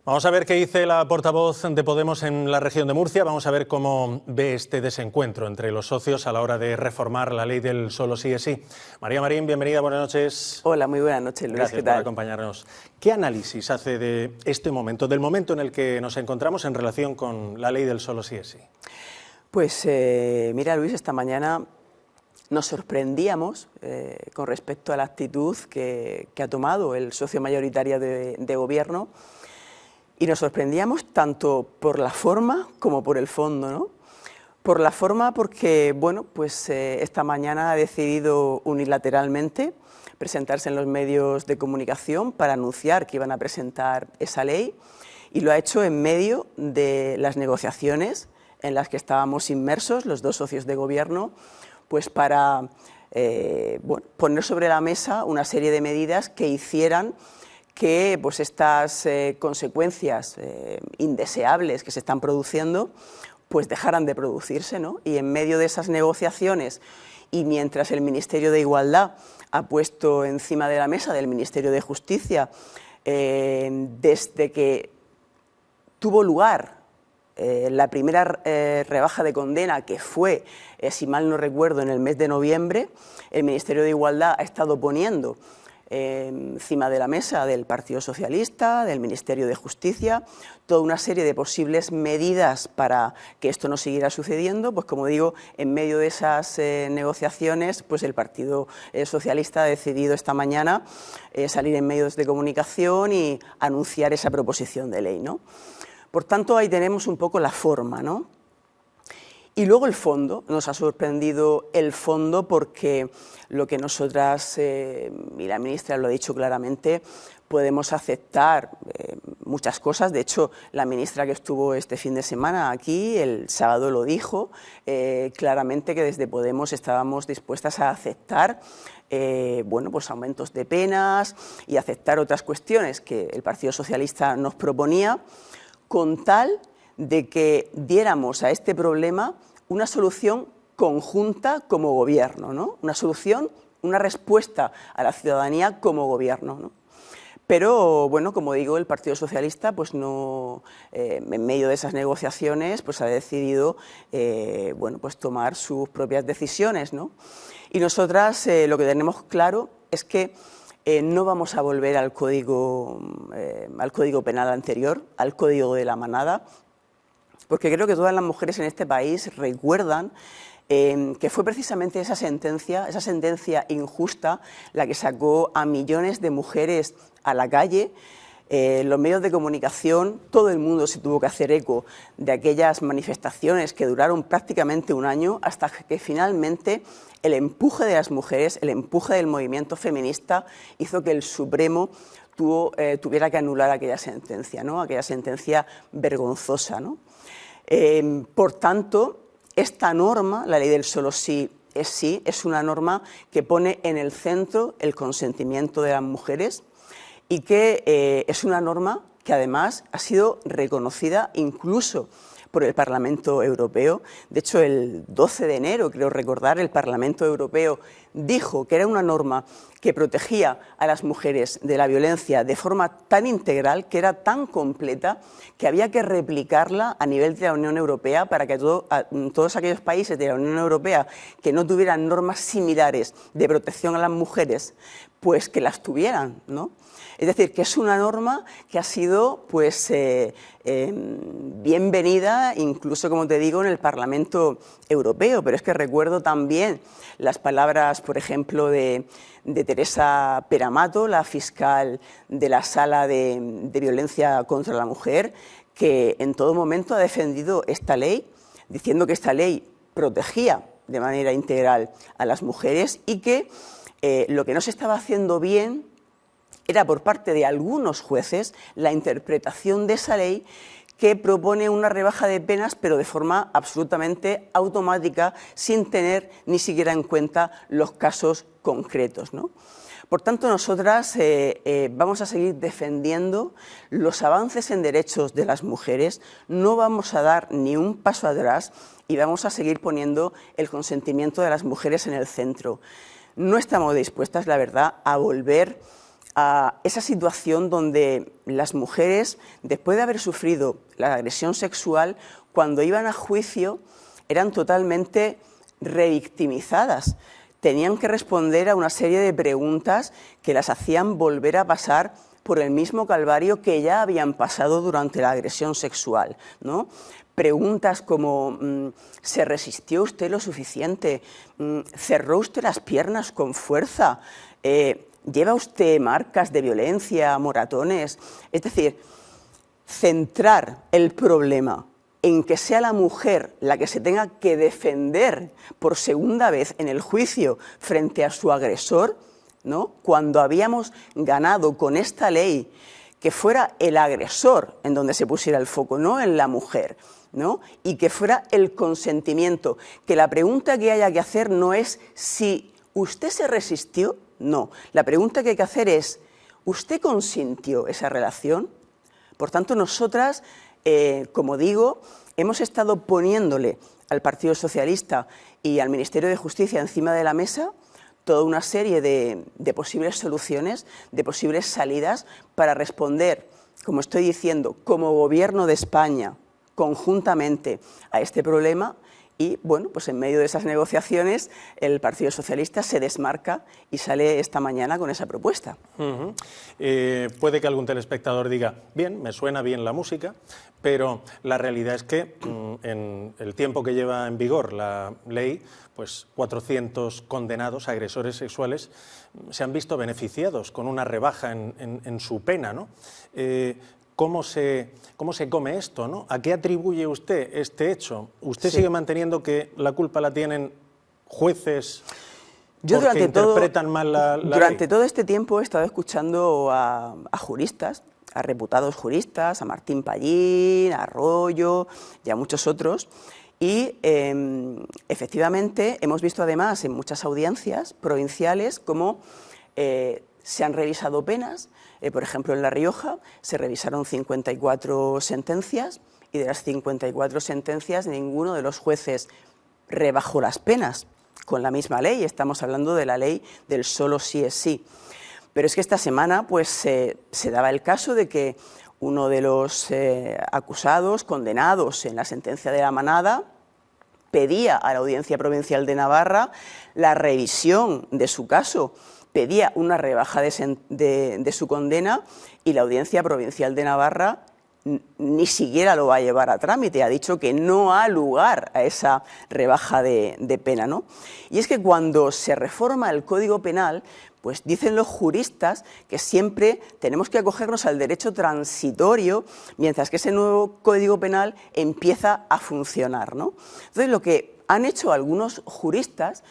Vamos a ver qué dice la portavoz de Podemos en la región de Murcia. Vamos a ver cómo ve este desencuentro entre los socios a la hora de reformar la ley del solo sí es sí. María Marín, bienvenida, buenas noches. Hola, muy buenas noches, Luis. Gracias ¿Qué tal? por acompañarnos. ¿Qué análisis hace de este momento, del momento en el que nos encontramos en relación con la ley del solo sí es sí? Pues mira, Luis, esta mañana nos sorprendíamos con respecto a la actitud que ha tomado el socio mayoritario de gobierno, y nos sorprendíamos tanto por la forma como por el fondo, ¿no? Por la forma porque, bueno, pues esta mañana ha decidido unilateralmente presentarse en los medios de comunicación para anunciar que iban a presentar esa ley, y lo ha hecho en medio de las negociaciones en las que estábamos inmersos los dos socios de gobierno, pues para bueno, poner sobre la mesa una serie de medidas que hicieran que pues estas consecuencias indeseables que se están produciendo pues dejaran de producirse, ¿no? Y en medio de esas negociaciones, y mientras el Ministerio de Igualdad ha puesto encima de la mesa del Ministerio de Justicia, desde que tuvo lugar la primera rebaja de condena, que fue, si mal no recuerdo, en el mes de noviembre, el Ministerio de Igualdad ha estado poniendo encima de la mesa del Partido Socialista, del Ministerio de Justicia, toda una serie de posibles medidas para que esto no siguiera sucediendo. Pues como digo, en medio de esas negociaciones, pues el Partido Socialista ha decidido esta mañana salir en medios de comunicación y anunciar esa proposición de ley, ¿no? Por tanto, ahí tenemos un poco la forma, ¿no? Y luego el fondo. Nos ha sorprendido el fondo porque lo que nosotras, y la ministra lo ha dicho claramente, podemos aceptar muchas cosas. De hecho, la ministra que estuvo este fin de semana aquí, el sábado lo dijo claramente, que desde Podemos estábamos dispuestas a aceptar bueno, pues aumentos de penas y aceptar otras cuestiones que el Partido Socialista nos proponía, con tal de que diéramos a este problema una solución conjunta como gobierno, ¿no? Una solución, una respuesta a la ciudadanía como gobierno, ¿no? Pero, bueno, como digo, el Partido Socialista, pues no, en medio de esas negociaciones, pues ha decidido, bueno, pues tomar sus propias decisiones, ¿no? Y nosotras lo que tenemos claro es que no vamos a volver al código penal anterior, al código de la manada, porque creo que todas las mujeres en este país recuerdan que fue precisamente esa sentencia injusta, la que sacó a millones de mujeres a la calle. Los medios de comunicación, todo el mundo se tuvo que hacer eco de aquellas manifestaciones que duraron prácticamente un año, hasta que finalmente el empuje de las mujeres, el empuje del movimiento feminista, hizo que el Supremo tuviera que anular aquella sentencia, ¿no? Aquella sentencia vergonzosa, ¿no? Por tanto, esta norma, la ley del solo sí es sí, es una norma que pone en el centro el consentimiento de las mujeres, y que es una norma que además ha sido reconocida incluso por el Parlamento Europeo. De hecho, el 12 de enero, creo recordar, el Parlamento Europeo dijo que era una norma que protegía a las mujeres de la violencia de forma tan integral, que era tan completa, que había que replicarla a nivel de la Unión Europea para que todos aquellos países de la Unión Europea que no tuvieran normas similares de protección a las mujeres, pues que las tuvieran, ¿no? Es decir, que es una norma que ha sido pues, bienvenida, incluso, como te digo, en el Parlamento Europeo. Pero es que recuerdo también las palabras, por ejemplo, de Teresa Peramato, la fiscal de la Sala de Violencia contra la Mujer, que en todo momento ha defendido esta ley, diciendo que esta ley protegía de manera integral a las mujeres, y que lo que no se estaba haciendo bien era, por parte de algunos jueces, la interpretación de esa ley, que propone una rebaja de penas, pero de forma absolutamente automática, sin tener ni siquiera en cuenta los casos concretos, ¿no? Por tanto, nosotras vamos a seguir defendiendo los avances en derechos de las mujeres, no vamos a dar ni un paso atrás, y vamos a seguir poniendo el consentimiento de las mujeres en el centro. No estamos dispuestas, la verdad, a volver a esa situación donde las mujeres, después de haber sufrido la agresión sexual, cuando iban a juicio eran totalmente revictimizadas. Tenían que responder a una serie de preguntas que las hacían volver a pasar por el mismo calvario que ya habían pasado durante la agresión sexual, ¿no? Preguntas como, ¿se resistió usted lo suficiente? ¿Cerró usted las piernas con fuerza? ¿Lleva usted marcas de violencia, moratones? Es decir, centrar el problema en que sea la mujer la que se tenga que defender por segunda vez en el juicio frente a su agresor, ¿no? Cuando habíamos ganado con esta ley que fuera el agresor en donde se pusiera el foco, no en la mujer, ¿no? Y que fuera el consentimiento, que la pregunta que haya que hacer no es si usted se resistió, no, la pregunta que hay que hacer es, ¿usted consintió esa relación? Por tanto, nosotras, como digo, hemos estado poniéndole al Partido Socialista y al Ministerio de Justicia encima de la mesa toda una serie de posibles soluciones, de posibles salidas para responder, como estoy diciendo, como Gobierno de España, conjuntamente a este problema. Y bueno, pues en medio de esas negociaciones el Partido Socialista se desmarca y sale esta mañana con esa propuesta. Puede que algún telespectador diga, bien, me suena bien la música, pero la realidad es que en el tiempo que lleva en vigor la ley, pues 400 condenados, agresores sexuales, se han visto beneficiados con una rebaja en su pena, ¿no? ¿Cómo se come esto, ¿no? ¿A qué atribuye usted este hecho? ¿Usted sigue manteniendo que la culpa la tienen jueces porque interpretan mal la ley? Durante todo este tiempo he estado escuchando a juristas, a reputados juristas, a Martín Pallín, a Arroyo y a muchos otros, y efectivamente hemos visto además en muchas audiencias provinciales cómo se han revisado penas. Por ejemplo, en La Rioja se revisaron 54 sentencias y de las 54 sentencias ninguno de los jueces rebajó las penas con la misma ley. Estamos hablando de la ley del solo sí es sí. Pero es que esta semana pues, se daba el caso de que uno de los acusados, condenados en la sentencia de La Manada, pedía a la Audiencia Provincial de Navarra la revisión de su caso, pedía una rebaja de su condena y la Audiencia Provincial de Navarra ni siquiera lo va a llevar a trámite, ha dicho que no ha lugar a esa rebaja de pena, ¿no? Y es que cuando se reforma el Código Penal, pues dicen los juristas que siempre tenemos que acogernos al derecho transitorio mientras que ese nuevo Código Penal empieza a funcionar, ¿no? Entonces lo que han hecho algunos juristas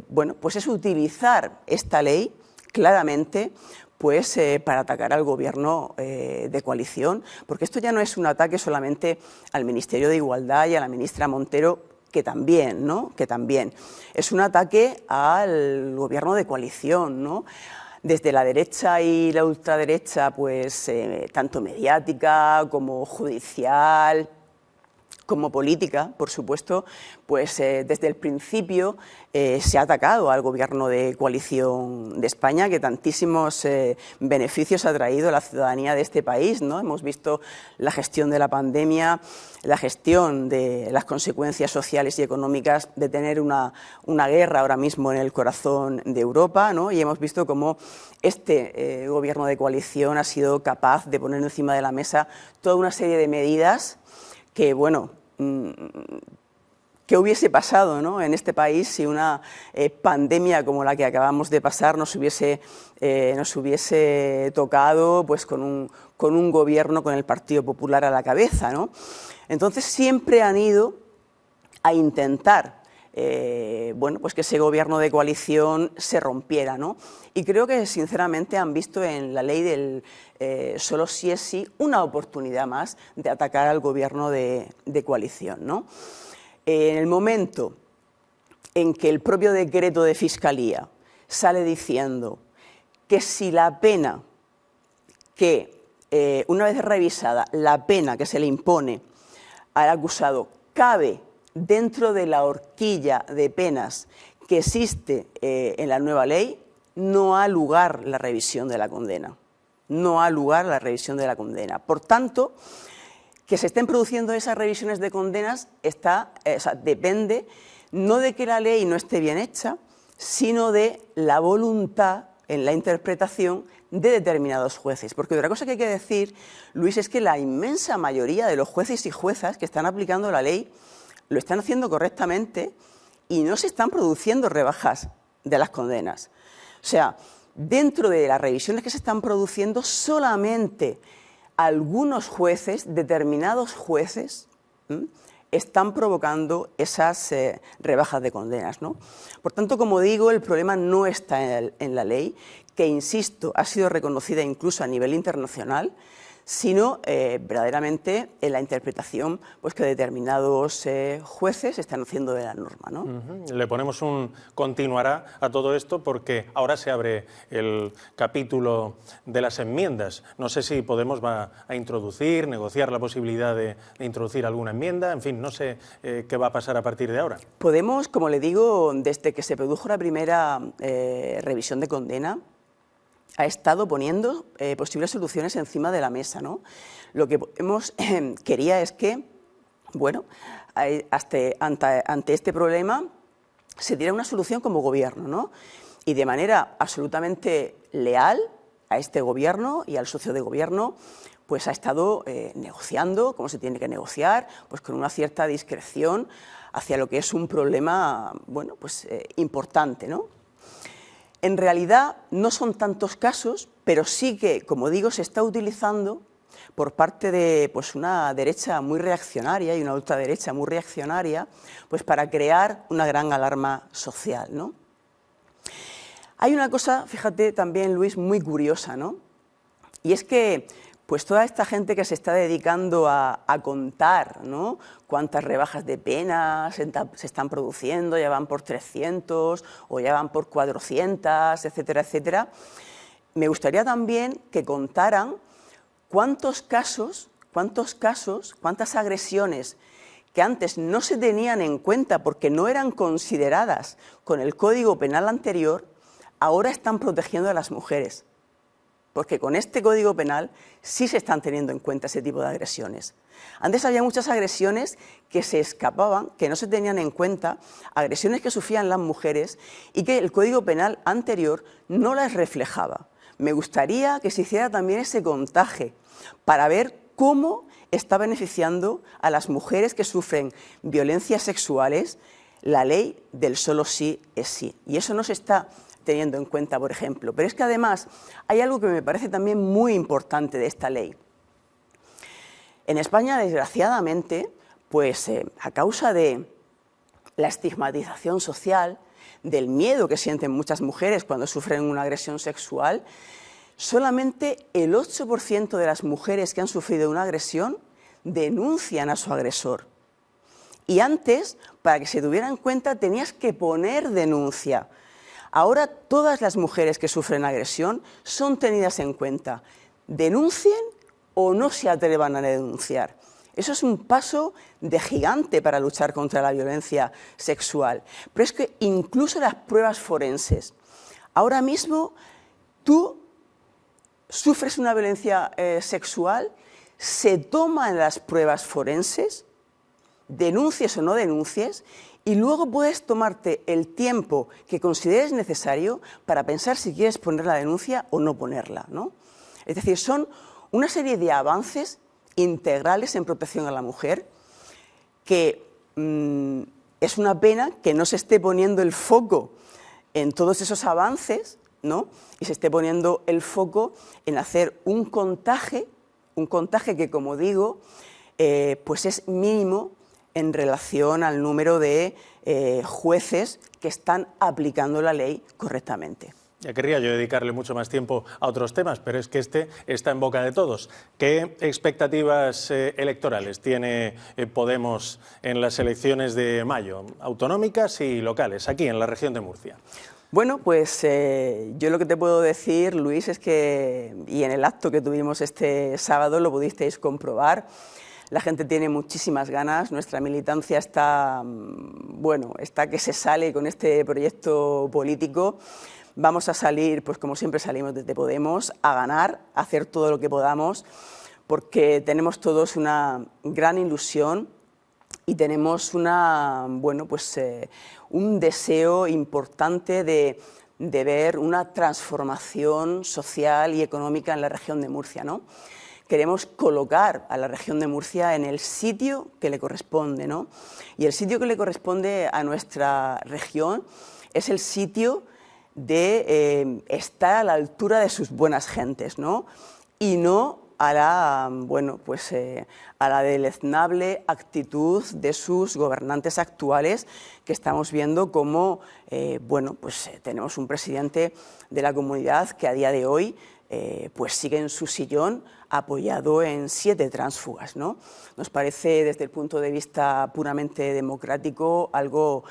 bueno, pues es utilizar esta ley claramente pues, para atacar al gobierno de coalición, porque esto ya no es un ataque solamente al Ministerio de Igualdad y a la ministra Montero, que también, ¿no? Que también. Es un ataque al gobierno de coalición, ¿no? Desde la derecha y la ultraderecha, pues tanto mediática como judicial, como política, por supuesto, pues desde el principio se ha atacado al gobierno de coalición de España, que tantísimos beneficios ha traído a la ciudadanía de este país, ¿no? Hemos visto la gestión de la pandemia, la gestión de las consecuencias sociales y económicas de tener una guerra ahora mismo en el corazón de Europa, ¿no? Y hemos visto cómo este gobierno de coalición ha sido capaz de poner encima de la mesa toda una serie de medidas que, bueno, ¿qué hubiese pasado, ¿no? En este país si una pandemia como la que acabamos de pasar nos hubiese tocado pues, con un gobierno con el Partido Popular a la cabeza, ¿no? Entonces siempre han ido a intentar bueno, pues que ese gobierno de coalición se rompiera, ¿no? Y creo que sinceramente han visto en la ley del solo sí es sí una oportunidad más de atacar al gobierno de coalición, ¿no? En el momento en que el propio decreto de Fiscalía sale diciendo que si la pena que, una vez revisada, la pena que se le impone al acusado cabe dentro de la horquilla de penas que existe en la nueva ley, no ha lugar la revisión de la condena. No ha lugar la revisión de la condena. Por tanto, que se estén produciendo esas revisiones de condenas depende no de que la ley no esté bien hecha, sino de la voluntad en la interpretación de determinados jueces. Porque otra cosa que hay que decir, Luis, es que la inmensa mayoría de los jueces y juezas que están aplicando la ley lo están haciendo correctamente y no se están produciendo rebajas de las condenas. O sea, dentro de las revisiones que se están produciendo, solamente algunos jueces, determinados jueces, están provocando esas rebajas de condenas, ¿no? Por tanto, como digo, el problema no está en la ley, que, insisto, ha sido reconocida incluso a nivel internacional, sino verdaderamente en la interpretación pues, que determinados jueces están haciendo de la norma, ¿no? Le ponemos un continuará a todo esto porque ahora se abre el capítulo de las enmiendas. No sé si Podemos va a introducir, negociar la posibilidad de introducir alguna enmienda, en fin, no sé qué va a pasar a partir de ahora. Podemos, como le digo, desde que se produjo la primera revisión de condena, ha estado poniendo posibles soluciones encima de la mesa, ¿no? Lo que Podemos quería es que, bueno, ante este problema se diera una solución como gobierno, ¿no? Y de manera absolutamente leal a este gobierno y al socio de gobierno, pues ha estado negociando, como se tiene que negociar, pues con una cierta discreción hacia lo que es un problema, bueno, pues importante, ¿no? En realidad no son tantos casos, pero sí que, como digo, se está utilizando por parte de pues, una derecha muy reaccionaria y una ultraderecha muy reaccionaria, pues para crear una gran alarma social, ¿no? Hay una cosa, fíjate también, Luis, muy curiosa, ¿no? Y es que pues toda esta gente que se está dedicando a contar, ¿no?, cuántas rebajas de pena se están produciendo, ya van por 300 o ya van por 400, etcétera, etcétera, me gustaría también que contaran cuántas agresiones que antes no se tenían en cuenta porque no eran consideradas con el Código Penal anterior, ahora están protegiendo a las mujeres. Porque con este Código Penal sí se están teniendo en cuenta ese tipo de agresiones. Antes había muchas agresiones que se escapaban, que no se tenían en cuenta, agresiones que sufrían las mujeres y que el Código Penal anterior no las reflejaba. Me gustaría que se hiciera también ese contaje para ver cómo está beneficiando a las mujeres que sufren violencias sexuales la ley del solo sí es sí. Y eso no se está teniendo en cuenta, por ejemplo. Pero es que además hay algo que me parece también muy importante de esta ley. En España, desgraciadamente, pues a causa de la estigmatización social, del miedo que sienten muchas mujeres cuando sufren una agresión sexual, solamente el 8% de las mujeres que han sufrido una agresión denuncian a su agresor. Y antes, para que se tuviera en cuenta, tenías que poner denuncia. Ahora todas las mujeres que sufren agresión son tenidas en cuenta. Denuncien o no se atrevan a denunciar. Eso es un paso de gigante para luchar contra la violencia sexual. Pero es que incluso las pruebas forenses. Ahora mismo tú sufres una violencia sexual, se toman las pruebas forenses, denuncies o no denuncies, y luego puedes tomarte el tiempo que consideres necesario para pensar si quieres poner la denuncia o no ponerla, ¿no? Es decir, son una serie de avances integrales en protección a la mujer que es una pena que no se esté poniendo el foco en todos esos avances, ¿no?, y se esté poniendo el foco en hacer un contaje que, como digo, pues es mínimo en relación al número de jueces que están aplicando la ley correctamente. Ya querría yo dedicarle mucho más tiempo a otros temas, pero es que este está en boca de todos. ¿Qué expectativas electorales tiene Podemos en las elecciones de mayo, autonómicas y locales, aquí en la región de Murcia? Bueno, pues yo lo que te puedo decir, Luis, es que, y en el acto que tuvimos este sábado lo pudisteis comprobar, la gente tiene muchísimas ganas, nuestra militancia está, bueno, está que se sale con este proyecto político. vamos a salir, pues como siempre salimos desde Podemos, a ganar, a hacer todo lo que podamos, porque tenemos todos una gran ilusión y tenemos un deseo importante de ver una transformación social y económica en la región de Murcia, ¿no? Queremos colocar a la región de Murcia en el sitio que le corresponde, ¿no? Y el sitio que le corresponde a nuestra región es el sitio de estar a la altura de sus buenas gentes, ¿no? Y no a la deleznable actitud de sus gobernantes actuales, que estamos viendo como tenemos un presidente de la comunidad que a día de hoy sigue en su sillón apoyado en 7 tránsfugas, ¿no? Nos parece, desde el punto de vista puramente democrático, algo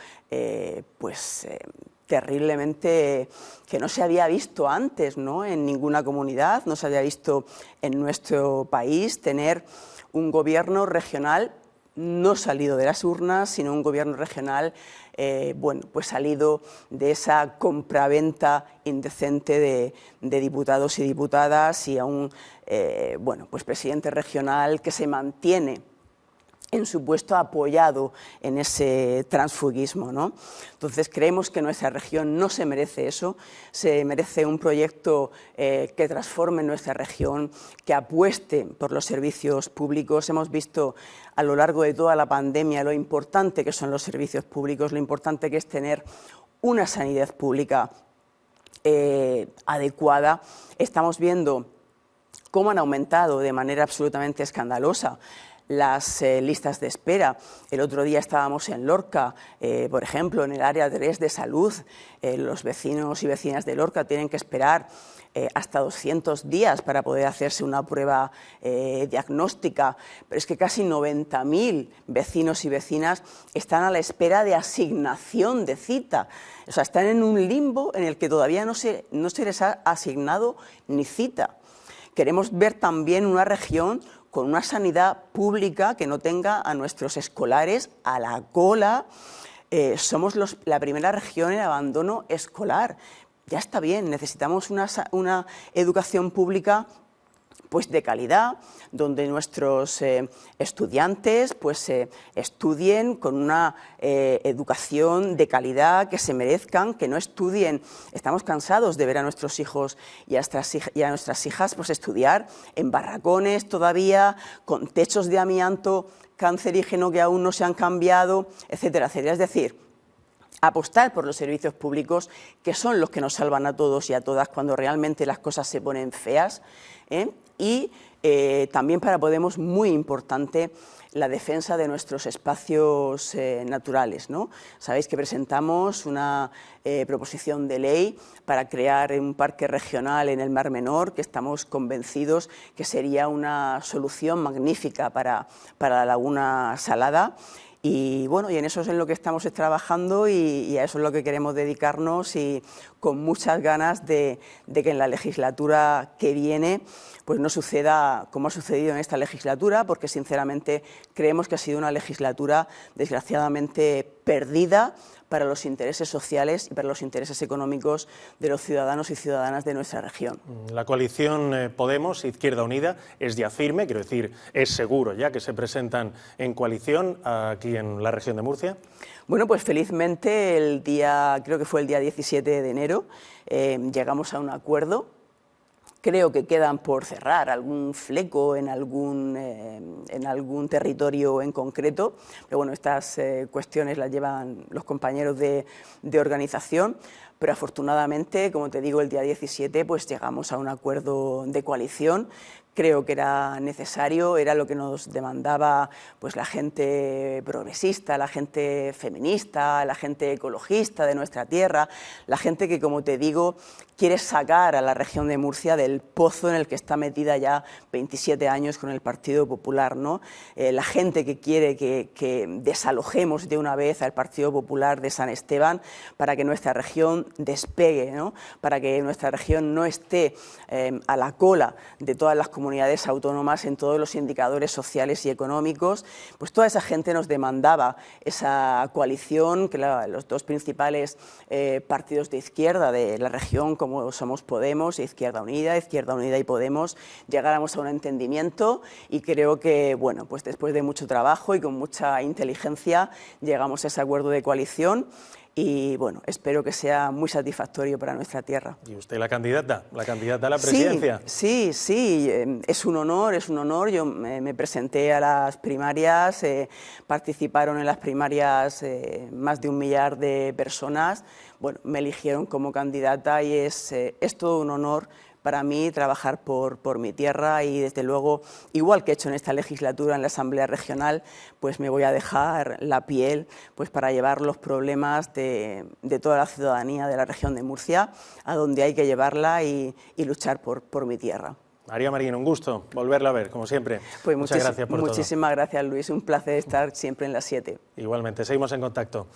terriblemente que no se había visto antes, ¿no? En ninguna comunidad, no se había visto en nuestro país tener un gobierno regional no salido de las urnas, sino un gobierno regional salido de esa compraventa indecente de diputados y diputadas, y a un presidente regional que se mantiene en su puesto apoyado en ese transfuguismo, ¿no? Entonces creemos que nuestra región no se merece eso, se merece un proyecto que transforme nuestra región, que apueste por los servicios públicos. Hemos visto a lo largo de toda la pandemia lo importante que son los servicios públicos, lo importante que es tener una sanidad pública adecuada. Estamos viendo cómo han aumentado de manera absolutamente escandalosa las listas de espera. El otro día estábamos en Lorca, por ejemplo, en el área 3 de salud. Los vecinos y vecinas de Lorca tienen que esperar hasta 200 días para poder hacerse una prueba diagnóstica, pero es que casi 90.000 vecinos y vecinas están a la espera de asignación de cita. O sea, están en un limbo en el que todavía no se les ha asignado ni cita. Queremos ver también una región con una sanidad pública que no tenga a nuestros escolares a la cola. Somos la primera región en abandono escolar. Ya está bien, necesitamos una educación pública de calidad, donde nuestros estudiantes estudien con una educación de calidad, que se merezcan, que no estudien. Estamos cansados de ver a nuestros hijos y a nuestras hijas estudiar en barracones todavía, con techos de amianto cancerígeno que aún no se han cambiado, etcétera, etcétera. Es decir, apostar por los servicios públicos, que son los que nos salvan a todos y a todas cuando realmente las cosas se ponen feas, y también para Podemos, muy importante, la defensa de nuestros espacios naturales, ¿no? Sabéis que presentamos una proposición de ley para crear un parque regional en el Mar Menor, que estamos convencidos que sería una solución magnífica para la Laguna Salada. Y bueno, y en eso es en lo que estamos trabajando, y a eso es lo que queremos dedicarnos, y con muchas ganas de que en la legislatura que viene no suceda como ha sucedido en esta legislatura, porque sinceramente creemos que ha sido una legislatura desgraciadamente perdida para los intereses sociales y para los intereses económicos de los ciudadanos y ciudadanas de nuestra región. La coalición Podemos, Izquierda Unida, es ya firme, quiero decir, es seguro ya que se presentan en coalición aquí en la región de Murcia. Bueno, pues felizmente creo que fue el día 17 de enero, llegamos a un acuerdo. Creo que quedan por cerrar algún fleco en algún territorio en concreto, pero bueno, estas cuestiones las llevan los compañeros de organización, pero afortunadamente, como te digo, el día 17 llegamos a un acuerdo de coalición. Creo que era necesario, era lo que nos demandaba la gente progresista, la gente feminista, la gente ecologista de nuestra tierra, la gente que, como te digo, quiere sacar a la región de Murcia del pozo en el que está metida ya 27 años con el Partido Popular, ¿no? La gente que quiere que desalojemos de una vez al Partido Popular de San Esteban para que nuestra región región despegue, ¿no? Para que nuestra región no esté a la cola de todas las comunidades autónomas en todos los indicadores sociales y económicos. Pues toda esa gente nos demandaba esa coalición, que los dos principales partidos de izquierda de la región, como somos Podemos e Izquierda Unida y Podemos, llegáramos a un entendimiento, y creo que, bueno, pues después de mucho trabajo y con mucha inteligencia llegamos a ese acuerdo de coalición, y bueno, espero que sea muy satisfactorio para nuestra tierra. ¿Y usted la candidata a la presidencia? Sí, es un honor. Yo me presenté a las primarias, participaron en las primarias más de 1 millar de personas. Bueno, me eligieron como candidata y es todo un honor para mí trabajar por mi tierra, y desde luego, igual que he hecho en esta legislatura en la Asamblea Regional, pues me voy a dejar la piel pues para llevar los problemas de toda la ciudadanía de la región de Murcia a donde hay que llevarla y luchar por mi tierra. María Marín, un gusto volverla a ver, como siempre. Pues muchas gracias por todo. Muchísimas gracias, Luis. Un placer estar siempre en las 7. Igualmente, seguimos en contacto.